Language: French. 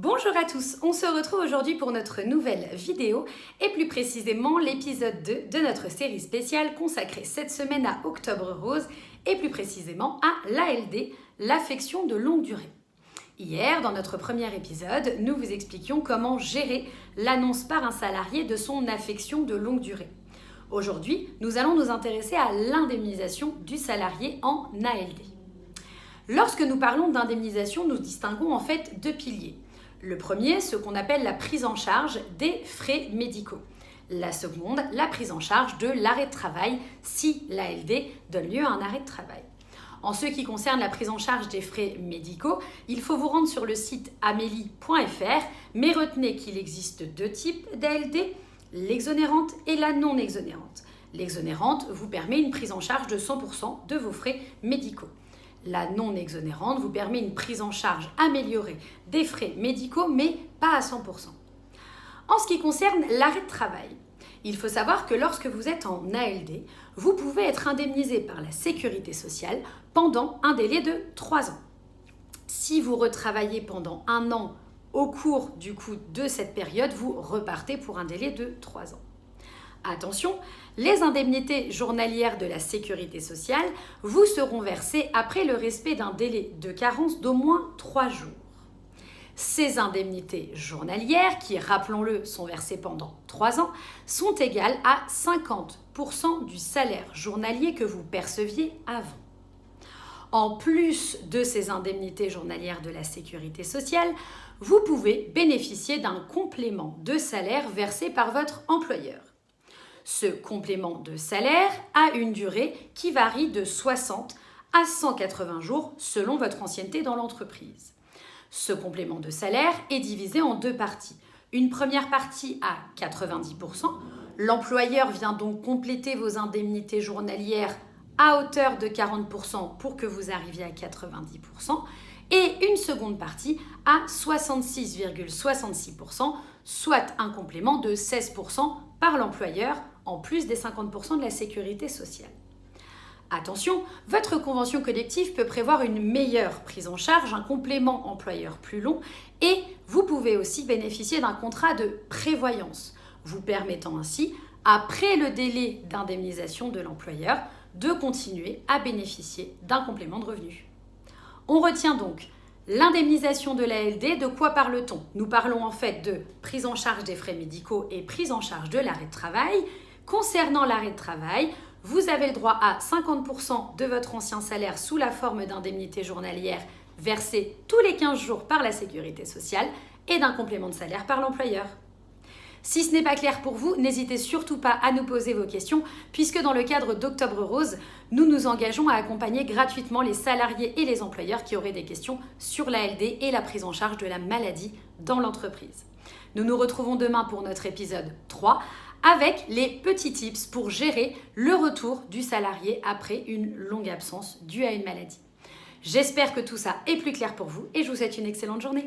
Bonjour à tous, on se retrouve aujourd'hui pour notre nouvelle vidéo et plus précisément l'épisode 2 de notre série spéciale consacrée cette semaine à Octobre Rose et plus précisément à l'ALD, l'affection de longue durée. Hier, dans notre premier épisode, nous vous expliquions comment gérer l'annonce par un salarié de son affection de longue durée. Aujourd'hui, nous allons nous intéresser à l'indemnisation du salarié en ALD. Lorsque nous parlons d'indemnisation, nous distinguons en fait deux piliers. Le premier, ce qu'on appelle la prise en charge des frais médicaux. La seconde, la prise en charge de l'arrêt de travail si l'ALD donne lieu à un arrêt de travail. En ce qui concerne la prise en charge des frais médicaux, il faut vous rendre sur le site amelie.fr, mais retenez qu'il existe deux types d'ALD, l'exonérante et la non exonérante. L'exonérante vous permet une prise en charge de 100% de vos frais médicaux. La non exonérante vous permet une prise en charge améliorée des frais médicaux, mais pas à 100%. En ce qui concerne l'arrêt de travail, il faut savoir que lorsque vous êtes en ALD, vous pouvez être indemnisé par la Sécurité sociale pendant un délai de 3 ans. Si vous retravaillez pendant 1 an au cours de cette période, vous repartez pour un délai de 3 ans. Attention, les indemnités journalières de la Sécurité sociale vous seront versées après le respect d'un délai de carence d'au moins 3 jours. Ces indemnités journalières, qui, rappelons-le, sont versées pendant 3 ans, sont égales à 50% du salaire journalier que vous perceviez avant. En plus de ces indemnités journalières de la Sécurité sociale, vous pouvez bénéficier d'un complément de salaire versé par votre employeur. Ce complément de salaire a une durée qui varie de 60 à 180 jours selon votre ancienneté dans l'entreprise. Ce complément de salaire est divisé en deux parties. Une première partie à 90%. L'employeur vient donc compléter vos indemnités journalières à hauteur de 40% pour que vous arriviez à 90%. Et une seconde partie à 66,66%, soit un complément de 16% par l'employeur, en plus des 50% de la sécurité sociale. Attention, votre convention collective peut prévoir une meilleure prise en charge, un complément employeur plus long, et vous pouvez aussi bénéficier d'un contrat de prévoyance, vous permettant ainsi, après le délai d'indemnisation de l'employeur, de continuer à bénéficier d'un complément de revenu. On retient donc l'indemnisation de l'ALD. De quoi parle-t-on? Nous parlons en fait de prise en charge des frais médicaux et prise en charge de l'arrêt de travail. Concernant l'arrêt de travail, vous avez le droit à 50% de votre ancien salaire sous la forme d'indemnité journalière versée tous les 15 jours par la Sécurité sociale et d'un complément de salaire par l'employeur. Si ce n'est pas clair pour vous, n'hésitez surtout pas à nous poser vos questions, puisque dans le cadre d'Octobre Rose, nous nous engageons à accompagner gratuitement les salariés et les employeurs qui auraient des questions sur l'ALD et la prise en charge de la maladie dans l'entreprise. Nous nous retrouvons demain pour notre épisode 3 avec les petits tips pour gérer le retour du salarié après une longue absence due à une maladie. J'espère que tout ça est plus clair pour vous et je vous souhaite une excellente journée.